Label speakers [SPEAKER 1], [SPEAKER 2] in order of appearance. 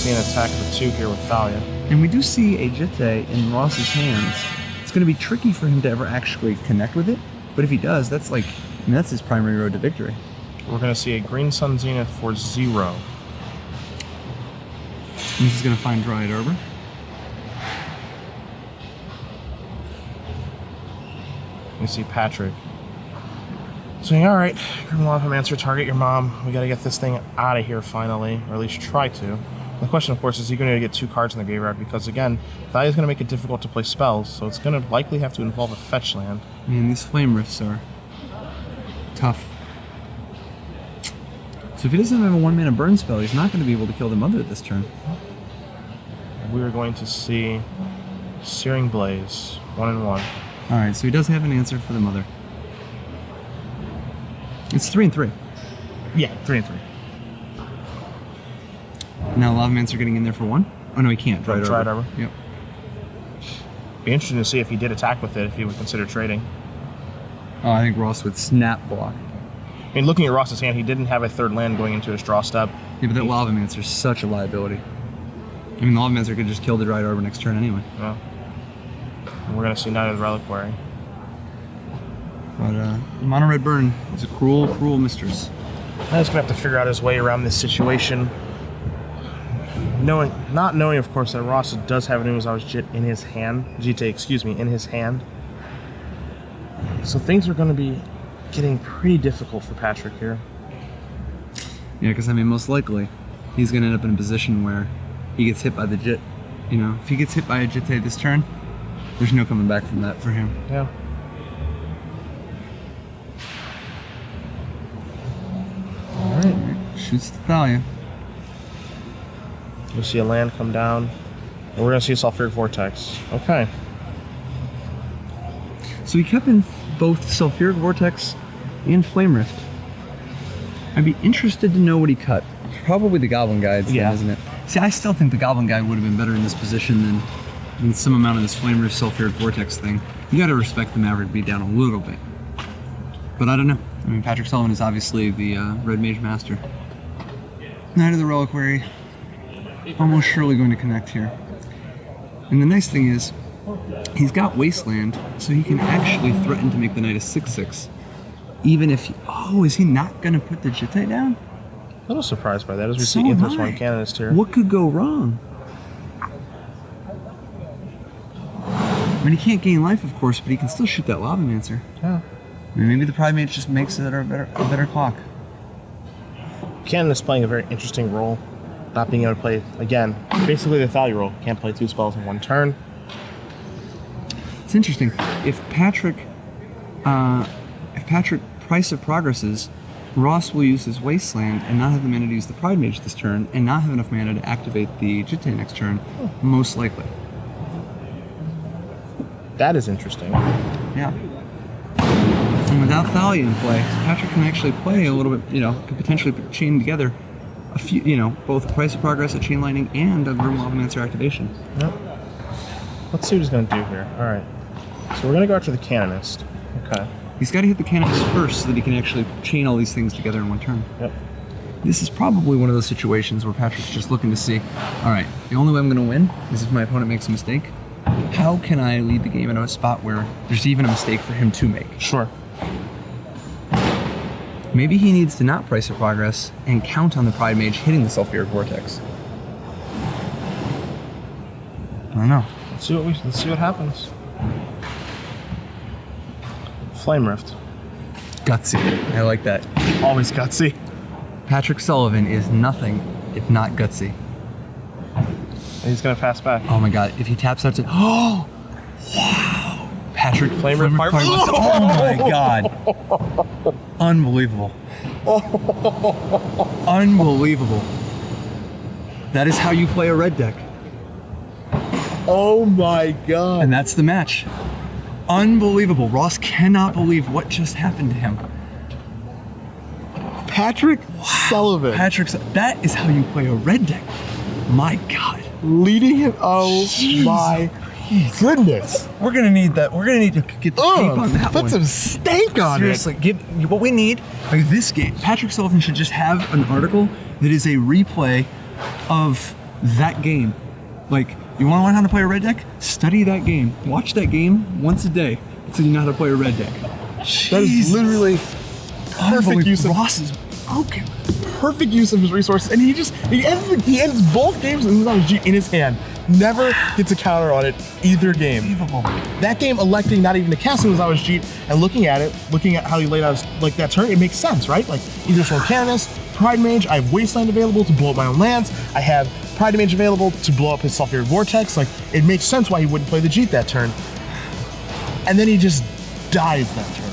[SPEAKER 1] see an attack of the 2 here with Thalia.
[SPEAKER 2] And we do see a Jitte in Ross's hands. It's going to be tricky for him to ever actually connect with it, but if he does, that's like, I mean, that's his primary road to victory.
[SPEAKER 1] We're going to see a Green Sun Zenith for 0.
[SPEAKER 2] And this is going to find Dryad Arbor.
[SPEAKER 1] We see Patrick saying, all right, Grimlavamancer, target your mom. We got to get this thing out of here finally, or at least try to. The question, of course, is he going to get 2 cards in the graveyard? Because, again, Thalia's going to make it difficult to play spells, so it's going to likely have to involve a fetch land.
[SPEAKER 2] Man, these Flame Rifts are tough. So if he doesn't have a 1-mana burn spell, he's not going to be able to kill the mother this turn.
[SPEAKER 1] We're going to see Searing Blaze, 1 and 1.
[SPEAKER 2] Alright, so he does have an answer for the mother. It's 3 and 3.
[SPEAKER 1] Yeah, 3 and 3.
[SPEAKER 2] Now Lavamancer getting in there for 1? Oh no, he can't. Dryad Arbor. Yep.
[SPEAKER 1] Be interesting to see if he did attack with it, if he would consider trading.
[SPEAKER 2] Oh, I think Ross would snap block.
[SPEAKER 1] I mean, looking at Ross's hand, he didn't have a 3rd land going into his draw step.
[SPEAKER 2] Yeah, but that Lavamancer is such a liability. I mean, the Lavamancer could just kill the Dryad Arbor next turn anyway.
[SPEAKER 1] Yeah. And we're going to see Knight of the Reliquary.
[SPEAKER 2] But Mono Red Burn is a cruel, cruel mistress.
[SPEAKER 1] Now he's going to have to figure out his way around this situation. Not knowing, of course, that Ross does have an Umezawa's Jitte in his hand. In his hand. So things are going to be getting pretty difficult for Patrick here.
[SPEAKER 2] Yeah, because I mean, most likely, he's going to end up in a position where he gets hit by the Jitte. You know, if he gets hit by a Jitte this turn, there's no coming back from that for him.
[SPEAKER 1] Yeah.
[SPEAKER 2] Alright, shoots the Thalia.
[SPEAKER 1] We see a land come down, and we're going to see a Sulfuric Vortex. Okay.
[SPEAKER 2] So he kept in both Sulfuric Vortex and Flame Rift. I'd be interested to know what he cut. Probably the Goblin Guides,
[SPEAKER 1] yeah,
[SPEAKER 2] then, isn't it? See, I still think the Goblin Guide would have been better in this position than some amount of this Flame Rift Sulfuric Vortex thing. You gotta respect the Maverick beatdown a little bit. But I don't know. I mean, Patrick Sullivan is obviously the Red Mage Master. Knight of the Reliquary, almost surely going to connect here. And the nice thing is, he's got Wasteland, so he can actually threaten to make the Knight a 6/6. Even if is he not going to put the Jitte down?
[SPEAKER 1] A little surprised by that, as we see Infamous One Canonist here.
[SPEAKER 2] What could go wrong? I mean, he can't gain life, of course, but he can still shoot that Lavamancer.
[SPEAKER 1] Yeah.
[SPEAKER 2] I mean, maybe the Pride Mage just makes it a better clock.
[SPEAKER 1] Canonist playing a very interesting role. Not being able to play, again, basically the Thalia role. Can't play 2 spells in 1 turn.
[SPEAKER 2] It's interesting. If Patrick Price of Progresses, Ross will use his Wasteland and not have the mana to use the Pride Mage this turn, and not have enough mana to activate the Jitte next turn, most likely.
[SPEAKER 1] That is interesting.
[SPEAKER 2] Yeah. And without Thalia in play, Patrick can actually play a little bit, could potentially chain together a few, both Price of Progress, a Chain Lightning, and a Grim Lavamancer activation.
[SPEAKER 1] Yep. Let's see what he's going to do here. Alright. So we're going to go after the Canonist. Okay.
[SPEAKER 2] He's got to hit the Canonist first so that he can actually chain all these things together in 1 turn.
[SPEAKER 1] Yep.
[SPEAKER 2] This is probably one of those situations where Patrick's just looking to see, alright, the only way I'm going to win is if my opponent makes a mistake. How can I lead the game in a spot where there's even a mistake for him to make?
[SPEAKER 1] Sure.
[SPEAKER 2] Maybe he needs to not Price of Progress and count on the Pride Mage hitting the Sulfuric Vortex. I don't know.
[SPEAKER 1] Let's see what happens. Flame Rift.
[SPEAKER 2] Gutsy. I like that.
[SPEAKER 1] Always gutsy.
[SPEAKER 2] Patrick Sullivan is nothing if not gutsy.
[SPEAKER 1] And he's going to pass back.
[SPEAKER 2] Oh my god, if he taps out to... Oh! Wow! Patrick
[SPEAKER 1] Flame Rift Fire.
[SPEAKER 2] Oh my god! Unbelievable. Unbelievable. That is how you play a red deck.
[SPEAKER 1] Oh my god.
[SPEAKER 2] And that's the match. Unbelievable. Ross cannot believe what just happened to him.
[SPEAKER 1] Patrick Sullivan.
[SPEAKER 2] That is how you play a red deck. My god.
[SPEAKER 1] Leading him. Oh
[SPEAKER 2] Jeez.
[SPEAKER 1] my goodness.
[SPEAKER 2] We're gonna need that. We're gonna need to get the tape on that one.
[SPEAKER 1] Put some steak on
[SPEAKER 2] Seriously, what we need, like this game, Patrick Sullivan should just have an article that is a replay of that game. Like, you want to learn how to play a red deck? Study that game. Watch that game once a day until you know how to play a red deck.
[SPEAKER 1] That is literally perfect use of
[SPEAKER 2] Ross is broken.
[SPEAKER 1] perfect use of his resources, and he ends both games with G in his hand. Never gets a counter on it either game.
[SPEAKER 2] Unbelievable.
[SPEAKER 1] That game, electing not even to cast him Zawa's Jeet, and looking at how he laid out his, like, that turn, it makes sense, right? Like, either Storm Canonist, Pride Mage, I have Wasteland available to blow up my own lands, I have Pride Mage available to blow up his Sulfuric Vortex. Like, it makes sense why he wouldn't play the Jeet that turn. And then he just dies that turn.